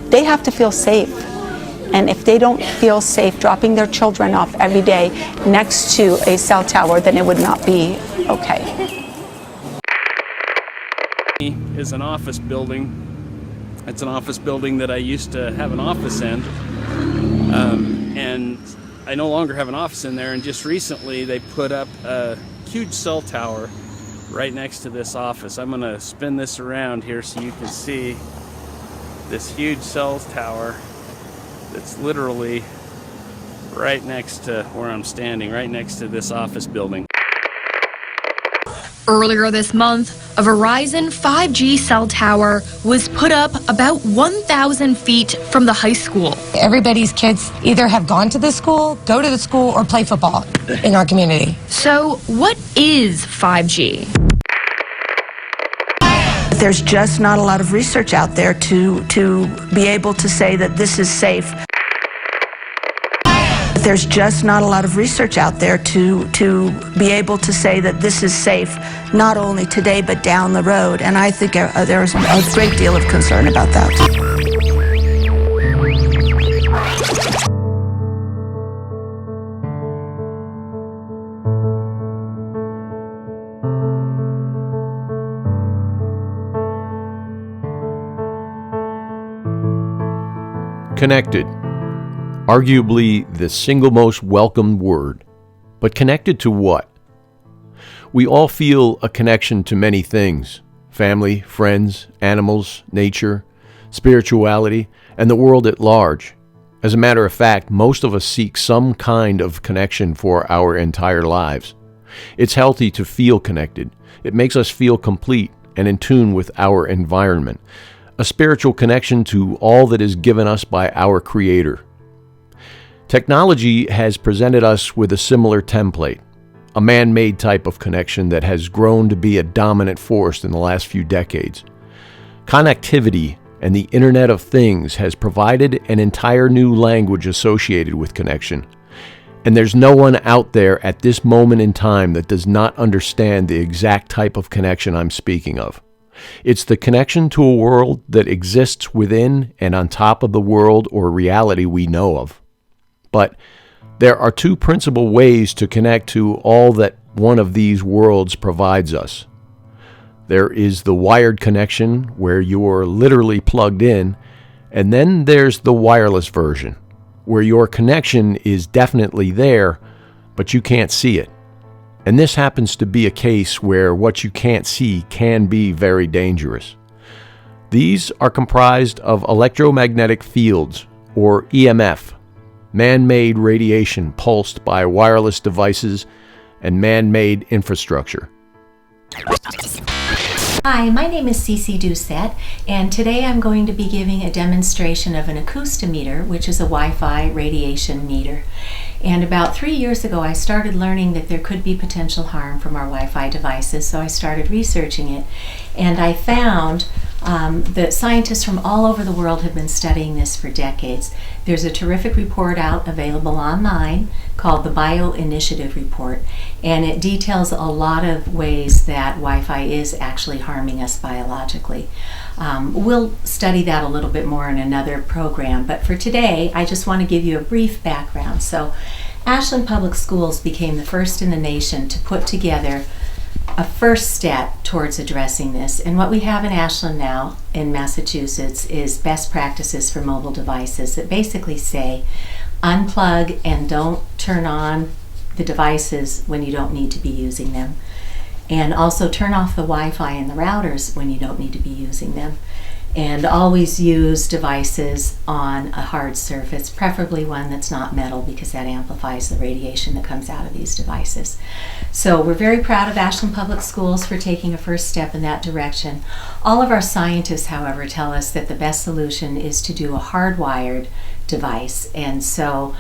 They have to feel safe. And if they don't feel safe dropping their children off every day next to a cell tower, then it would not be okay. Is an office building. It's an office building that I used to have an office in. And I no longer have an office in there, and just recently they put up a huge cell tower right next to this office. I'm gonna spin this around here so you can see this huge cell tower that's literally right next to where I'm standing, right next to this office building. Earlier this month, a Verizon 5G cell tower was put up about 1,000 feet from the high school. Everybody's kids either have gone to the school, go to the school, or play football in our community. So what is 5G? There's just not a lot of research out there to be able to say that this is safe. There's just not a lot of research out there to be able to say that this is safe, not only today but down the road. And I think there's a great deal of concern about that. Connected. Arguably the single most welcomed word. But connected to what? We all feel a connection to many things: family, friends, animals, nature, spirituality, and the world at large. As a matter of fact, most of us seek some kind of connection for our entire lives. It's healthy to feel connected. It makes us feel complete and in tune with our environment. A spiritual connection to all that is given us by our Creator. Technology has presented us with a similar template, a man-made type of connection that has grown to be a dominant force in the last few decades. Connectivity and the Internet of Things has provided an entire new language associated with connection. And there's no one out there at this moment in time that does not understand the exact type of connection I'm speaking of. It's the connection to a world that exists within and on top of the world or reality we know of. But there are two principal ways to connect to all that one of these worlds provides us. There is the wired connection, where you're literally plugged in, and then there's the wireless version, where your connection is definitely there, but you can't see it. And this happens to be a case where what you can't see can be very dangerous. These are comprised of electromagnetic fields, or EMF, man-made radiation pulsed by wireless devices and man-made infrastructure. Hi, my name is Cece Doucette, and today I'm going to be giving a demonstration of an acoustometer, which is a Wi-Fi radiation meter. And about 3 years ago, I started learning that there could be potential harm from our Wi-Fi devices, so I started researching it. And I found that scientists from all over the world have been studying this for decades. There's a terrific report out available online called the Bio-Initiative Report, and it details a lot of ways that Wi-Fi is actually harming us biologically. We'll study that a little bit more in another program, but for today I just want to give you a brief background. So Ashland Public Schools became the first in the nation to put together a first step towards addressing this. And what we have in Ashland now in Massachusetts is best practices for mobile devices that basically say unplug and don't turn on the devices when you don't need to be using them. And also turn off the Wi-Fi and the routers when you don't need to be using them. And always use devices on a hard surface, preferably one that's not metal, because that amplifies the radiation that comes out of these devices. So we're very proud of Ashland Public Schools for taking a first step in that direction. All of our scientists, however, tell us that the best solution is to do a hardwired device. And so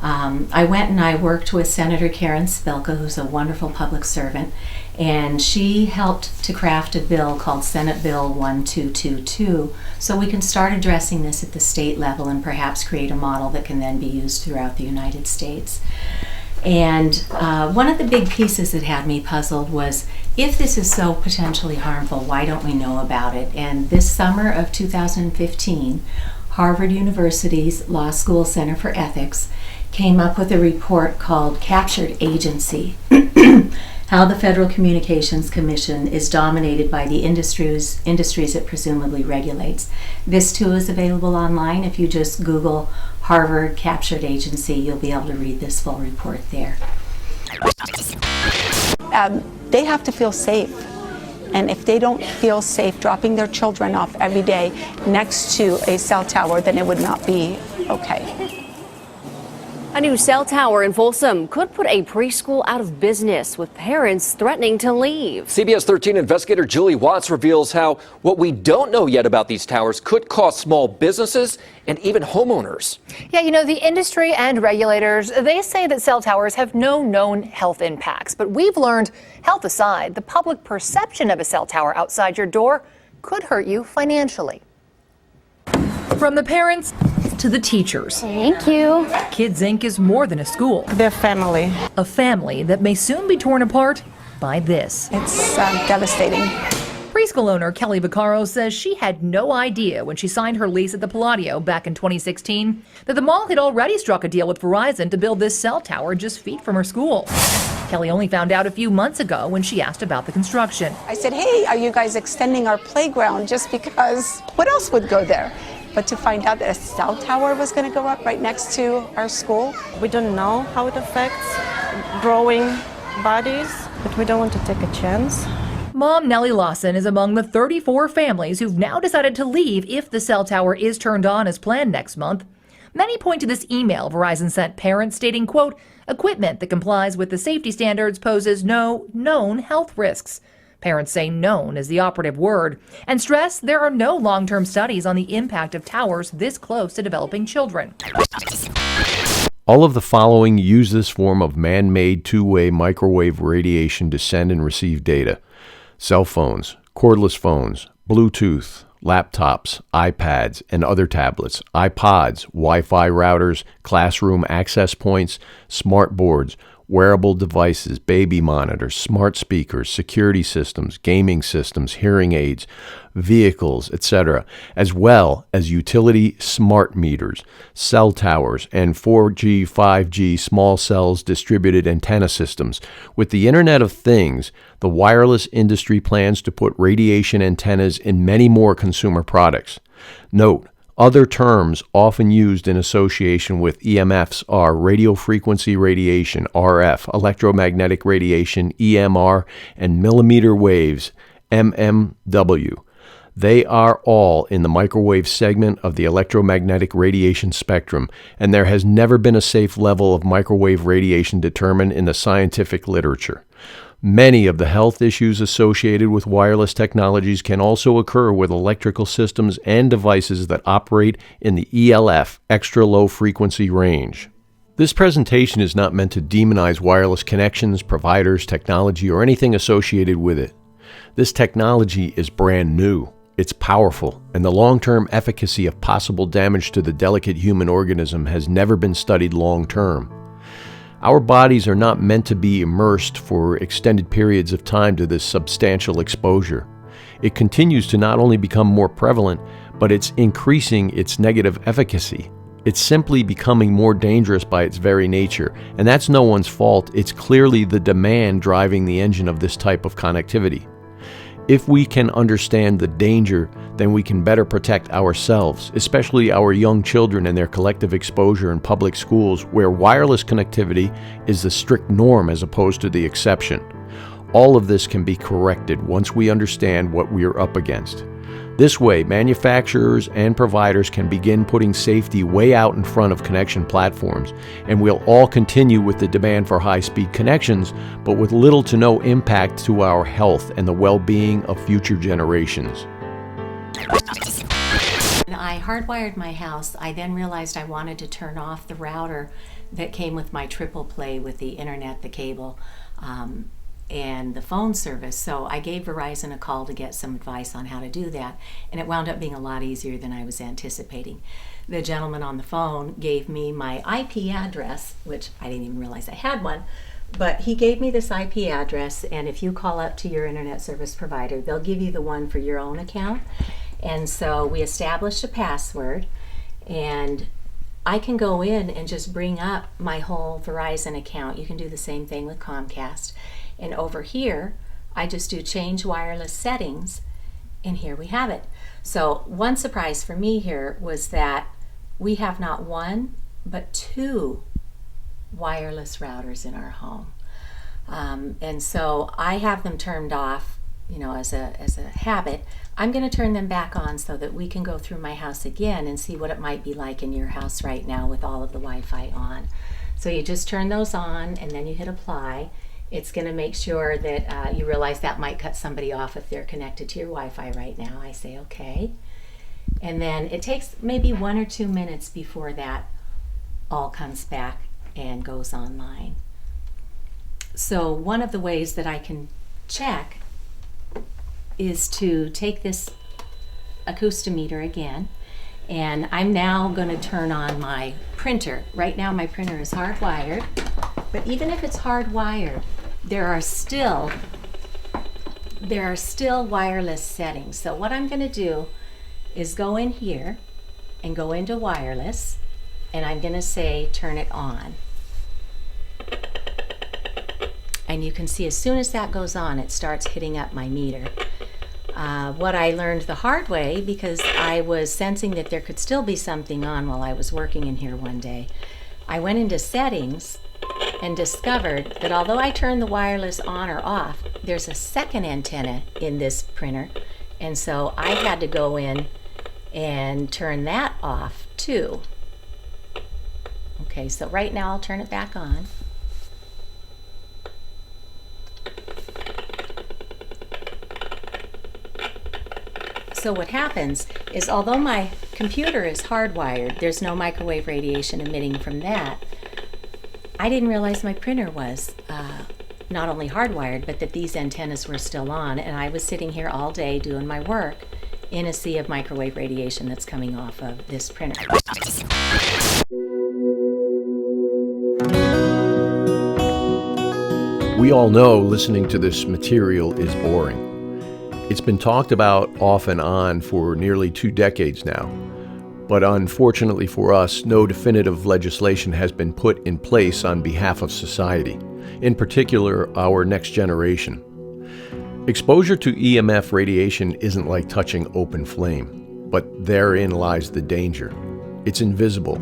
I went and I worked with Senator Karen Spilka, who's a wonderful public servant, and she helped to craft a bill called Senate Bill 1222, so we can start addressing this at the state level and perhaps create a model that can then be used throughout the United States. And one of the big pieces that had me puzzled was If this is so potentially harmful, why don't we know about it? And this summer of 2015, Harvard University's Law School Center for Ethics came up with a report called Captured Agency, How the Federal Communications Commission is Dominated by the Industries it presumably regulates. This too is available online. If you just Google Harvard Captured Agency, you'll be able to read this full report there. They have to feel safe. And if they don't feel safe dropping their children off every day next to a cell tower, then it would not be okay. A new cell tower in Folsom could put a preschool out of business, with parents threatening to leave. CBS 13 investigator Julie Watts reveals how what we don't know yet about these towers could cost small businesses and even homeowners. Yeah, you know, the industry and regulators, they say that cell towers have no known health impacts. But we've learned, health aside, the public perception of a cell tower outside your door could hurt you financially. From the parents to the teachers. Thank you. Kids Inc. is more than a school. Their family. A family that may soon be torn apart by this. It's devastating. Preschool owner Kelly Vaccaro says she had no idea when she signed her lease at the Palladio back in 2016 that the mall had already struck a deal with Verizon to build this cell tower just feet from her school. Kelly only found out a few months ago when she asked about the construction. I said, hey, are you guys extending our playground just because? What else would go there? But to find out that a cell tower was going to go up right next to our school. We don't know how it affects growing bodies, but we don't want to take a chance. Mom Nellie Lawson is among the 34 families who've now decided to leave if the cell tower is turned on as planned next month. Many point to this email Verizon sent parents stating, quote, equipment that complies with the safety standards poses no known health risks. Parents say known is the operative word and stress there are no long-term studies on the impact of towers this close to developing children. All of the following use this form of man-made two-way microwave radiation to send and receive data. Cell phones, cordless phones, Bluetooth, laptops, iPads, and other tablets, iPods, Wi-Fi routers, classroom access points, smart boards, wearable devices, baby monitors, smart speakers, security systems, gaming systems, hearing aids, vehicles, etc., as well as utility smart meters, cell towers, and 4G, 5G small cells distributed antenna systems. With the Internet of Things, the wireless industry plans to put radiation antennas in many more consumer products. Note, other terms often used in association with EMFs are radio frequency radiation, RF, electromagnetic radiation, EMR, and millimeter waves, mmW. They are all in the microwave segment of the electromagnetic radiation spectrum, and there has never been a safe level of microwave radiation determined in the scientific literature. Many of the health issues associated with wireless technologies can also occur with electrical systems and devices that operate in the ELF, extra low frequency range. This presentation is not meant to demonize wireless connections, providers, technology, or anything associated with it. This technology is brand new. It's powerful, and the long-term efficacy of possible damage to the delicate human organism has never been studied long-term. Our bodies are not meant to be immersed for extended periods of time to this substantial exposure. It continues to not only become more prevalent, but it's increasing its negative efficacy. It's simply becoming more dangerous by its very nature, and that's no one's fault. It's clearly the demand driving the engine of this type of connectivity. If we can understand the danger, then we can better protect ourselves, especially our young children and their collective exposure in public schools where wireless connectivity is the strict norm as opposed to the exception. All of this can be corrected once we understand what we are up against. This way, manufacturers and providers can begin putting safety way out in front of connection platforms, and we'll all continue with the demand for high-speed connections, but with little to no impact to our health and the well-being of future generations. When I hardwired my house, I then realized I wanted to turn off the router that came with my triple play with the internet, the cable, and the phone service. So I gave Verizon a call to get some advice on how to do that, and it wound up being a lot easier than I was anticipating. The gentleman on the phone gave me my IP address, which I didn't even realize I had one, But he gave me this IP address, and if you call up to your internet service provider, they'll give you the one for your own account. And so we established a password, and I can go in and just bring up my whole Verizon account. You can do the same thing with Comcast. And over here, I just do change wireless settings, and here we have it. So one surprise for me here was that we have not one, but two wireless routers in our home. And so I have them turned off, you know, as a habit. I'm going to turn them back on so that we can go through my house again and see what it might be like in your house right now with all of the Wi-Fi on. So you just turn those on and then you hit apply. It's going to make sure that you realize that might cut somebody off if they're connected to your Wi-Fi right now. I say okay. And then it takes maybe 1 or 2 minutes before that all comes back and goes online. So one of the ways that I can check is to take this acoustometer again, and I'm now going to turn on my printer. Right now my printer is hardwired, but even if it's hardwired, there are still wireless settings. So what I'm going to do is go in here and go into wireless, and I'm going to say turn it on. And you can see as soon as that goes on, it starts hitting up my meter. What I learned the hard way, because I was sensing that there could still be something on while I was working in here one day, I went into settings and discovered that although I turned the wireless on or off, there's a second antenna in this printer, and so I had to go in and turn that off too. Okay, so right now I'll turn it back on. So what happens is, although my computer is hardwired, there's no microwave radiation emitting from that, I didn't realize my printer was not only hardwired, but that these antennas were still on, and I was sitting here all day doing my work in a sea of microwave radiation that's coming off of this printer. We all know listening to this material is boring. It's been talked about off and on for nearly 2 decades now. But unfortunately for us, no definitive legislation has been put in place on behalf of society, in particular our next generation. Exposure to EMF radiation isn't like touching open flame, but therein lies the danger. It's invisible,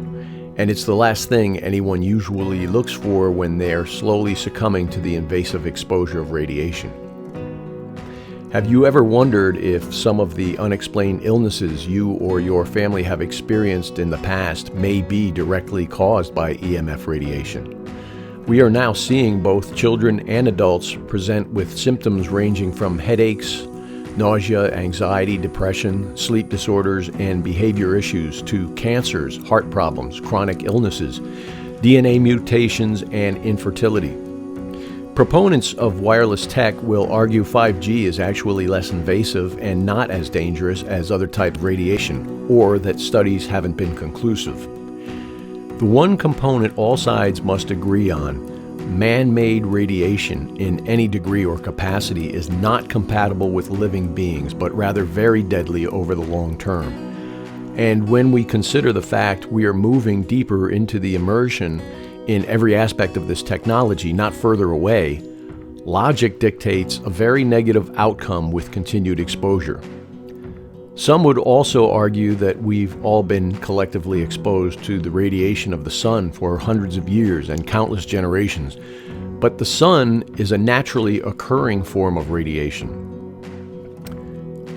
and it's the last thing anyone usually looks for when they're slowly succumbing to the invasive exposure of radiation. Have you ever wondered if some of the unexplained illnesses you or your family have experienced in the past may be directly caused by EMF radiation? We are now seeing both children and adults present with symptoms ranging from headaches, nausea, anxiety, depression, sleep disorders, and behavior issues to cancers, heart problems, chronic illnesses, DNA mutations, and infertility. Proponents of wireless tech will argue 5G is actually less invasive and not as dangerous as other types of radiation, or that studies haven't been conclusive. The one component all sides must agree on, man-made radiation in any degree or capacity is not compatible with living beings, but rather very deadly over the long term. And when we consider the fact we are moving deeper into the immersion in every aspect of this technology, not further away, logic dictates a very negative outcome with continued exposure. Some would also argue that we've all been collectively exposed to the radiation of the sun for hundreds of years and countless generations, but the sun is a naturally occurring form of radiation.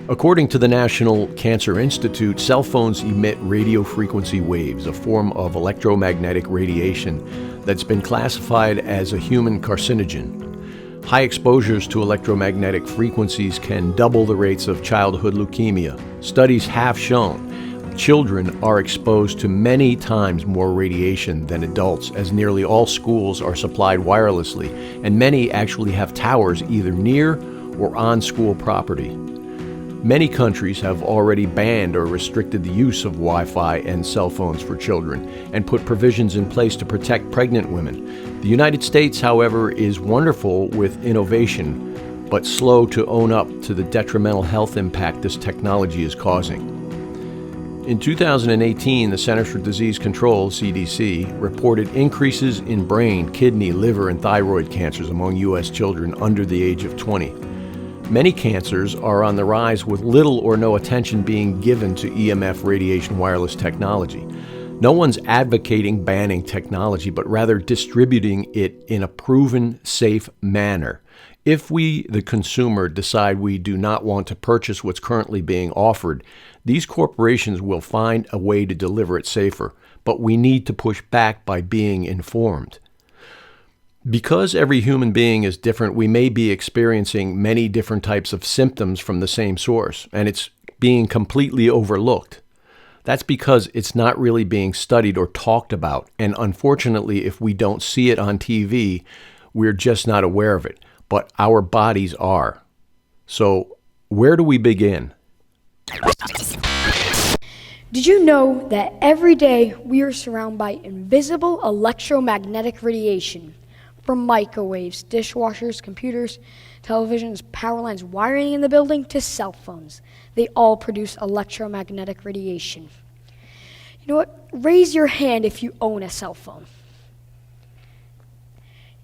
According to the National Cancer Institute, cell phones emit radio frequency waves, a form of electromagnetic radiation that's been classified as a human carcinogen. High exposures to electromagnetic frequencies can double the rates of childhood leukemia. Studies have shown children are exposed to many times more radiation than adults, as nearly all schools are supplied wirelessly, and many actually have towers either near or on school property. Many countries have already banned or restricted the use of Wi-Fi and cell phones for children and put provisions in place to protect pregnant women. The United States, however, is wonderful with innovation, but slow to own up to the detrimental health impact this technology is causing. In 2018, the Centers for Disease Control, CDC, reported increases in brain, kidney, liver, and thyroid cancers among U.S. children under the age of 20. Many cancers are on the rise with little or no attention being given to EMF radiation wireless technology. No one's advocating banning technology, but rather distributing it in a proven, safe manner. If we, the consumer, decide we do not want to purchase what's currently being offered, these corporations will find a way to deliver it safer, but we need to push back by being informed. Because every human being is different, we may be experiencing many different types of symptoms from the same source, and it's being completely overlooked. That's because it's not really being studied or talked about, and unfortunately, if we don't see it on TV, we're just not aware of it. But our bodies are. So, where do we begin? Did you know that every day we are surrounded by invisible electromagnetic radiation? From microwaves, dishwashers, computers, televisions, power lines, wiring in the building, to cell phones. They all produce electromagnetic radiation. You know what? Raise your hand if you own a cell phone.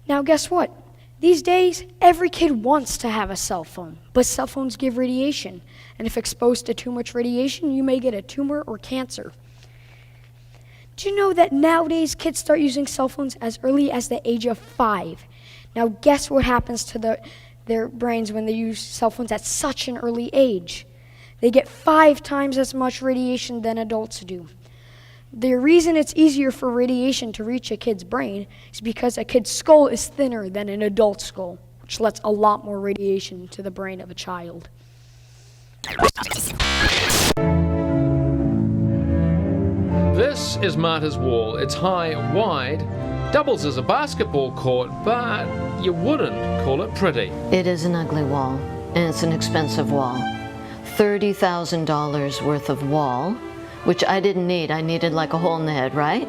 Now guess what? These days, every kid wants to have a cell phone, but cell phones give radiation, and if exposed to too much radiation, you may get a tumor or cancer. Do you know that nowadays kids start using cell phones as early as the age of 5? Now guess what happens to their brains when they use cell phones at such an early age? They get 5 times as much radiation than adults do. The reason it's easier for radiation to reach a kid's brain is because a kid's skull is thinner than an adult skull, which lets a lot more radiation to the brain of a child. This is Marta's wall. It's high, wide, doubles as a basketball court, but you wouldn't call it pretty. It is an ugly wall, and it's an expensive wall. $30,000 worth of wall, which I didn't need. I needed like a hole in the head, right?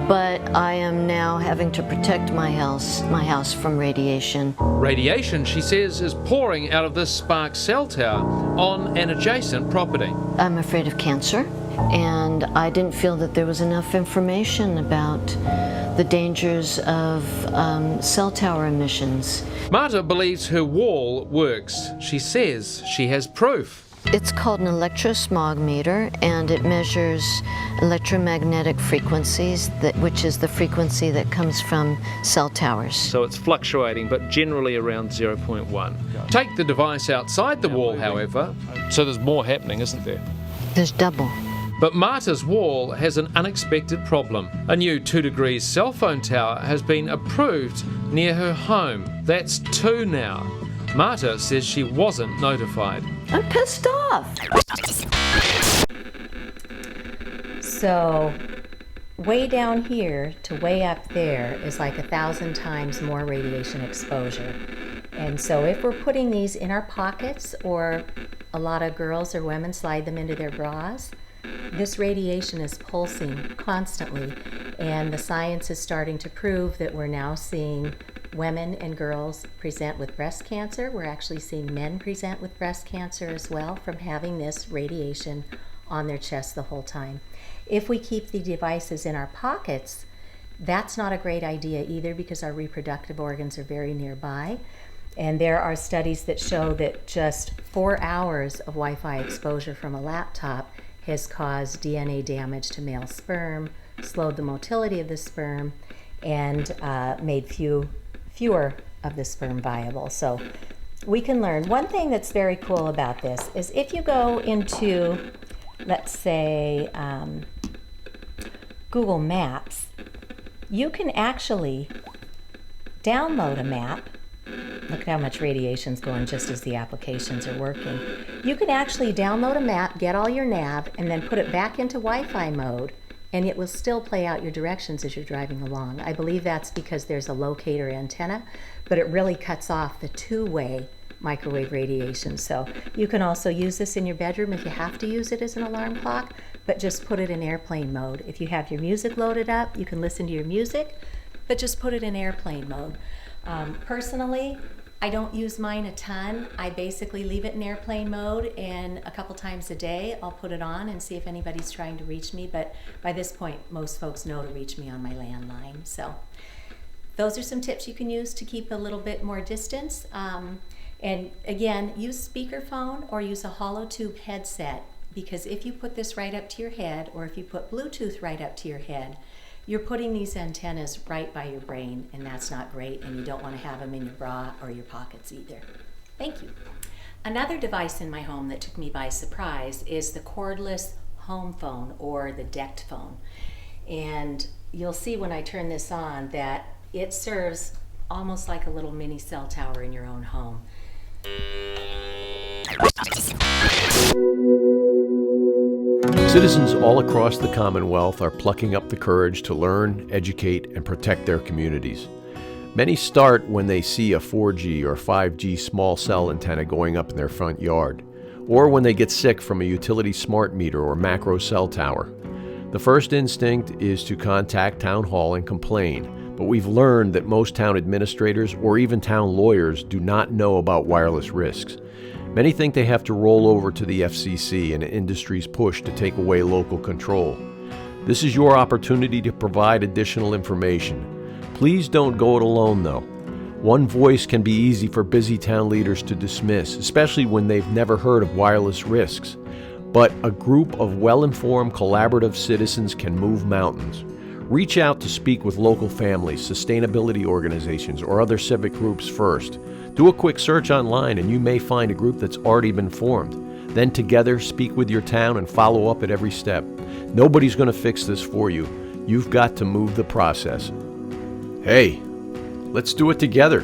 But I am now having to protect my house from radiation. Radiation, she says, is pouring out of this spark cell tower on an adjacent property. I'm afraid of cancer, and I didn't feel that there was enough information about the dangers of cell tower emissions. Marta believes her wall works. She says she has proof. It's called an electrosmog meter, and it measures electromagnetic frequencies, which is the frequency that comes from cell towers. So it's fluctuating, but generally around 0.1. Take the device outside the wall, however, so there's more happening, isn't there? There's double. But Marta's wall has an unexpected problem. A new 2 degrees cell phone tower has been approved near her home. That's 2 now. Marta says she wasn't notified. I'm pissed off. So way down here to way up there is like 1,000 times more radiation exposure. And so if we're putting these in our pockets, or a lot of girls or women slide them into their bras, this radiation is pulsing constantly, and the science is starting to prove that we're now seeing women and girls present with breast cancer. We're actually seeing men present with breast cancer as well from having this radiation on their chest the whole time. If we keep the devices in our pockets, that's not a great idea either, because our reproductive organs are very nearby. And there are studies that show that just 4 hours of Wi-Fi exposure from a laptop has caused DNA damage to male sperm, slowed the motility of the sperm, and made fewer of the sperm viable. So we can learn. One thing that's very cool about this is if you go into, let's say, Google Maps, you can actually download a map. Look at how much radiation's going just as the applications are working. You can actually download a map, get all your nav, and then put it back into Wi-Fi mode, and it will still play out your directions as you're driving along. I believe that's because there's a locator antenna, but it really cuts off the two-way microwave radiation. So you can also use this in your bedroom if you have to use it as an alarm clock, but just put it in airplane mode. If you have your music loaded up, you can listen to your music, but just put it in airplane mode. Personally, I don't use mine a ton. I basically leave it in airplane mode, and a couple times a day I'll put it on and see if anybody's trying to reach me, but by this point most folks know to reach me on my landline. So those are some tips you can use to keep a little bit more distance. And again, use speakerphone or use a hollow tube headset, because if you put this right up to your head, or if you put Bluetooth right up to your head, you're putting these antennas right by your brain, and that's not great, and you don't want to have them in your bra or your pockets either. Thank you. Another device in my home that took me by surprise is the cordless home phone, or the decked phone. And you'll see when I turn this on that it serves almost like a little mini cell tower in your own home. Citizens all across the Commonwealth are plucking up the courage to learn, educate, and protect their communities. Many start when they see a 4G or 5G small cell antenna going up in their front yard, or when they get sick from a utility smart meter or macro cell tower. The first instinct is to contact Town Hall and complain, but we've learned that most town administrators or even town lawyers do not know about wireless risks. Many think they have to roll over to the FCC and industry's push to take away local control. This is your opportunity to provide additional information. Please don't go it alone, though. One voice can be easy for busy town leaders to dismiss, especially when they've never heard of wireless risks. But a group of well-informed, collaborative citizens can move mountains. Reach out to speak with local families, sustainability organizations, or other civic groups first. Do a quick search online and you may find a group that's already been formed. Then together, speak with your town and follow up at every step. Nobody's going to fix this for you. You've got to move the process. Hey, let's do it together.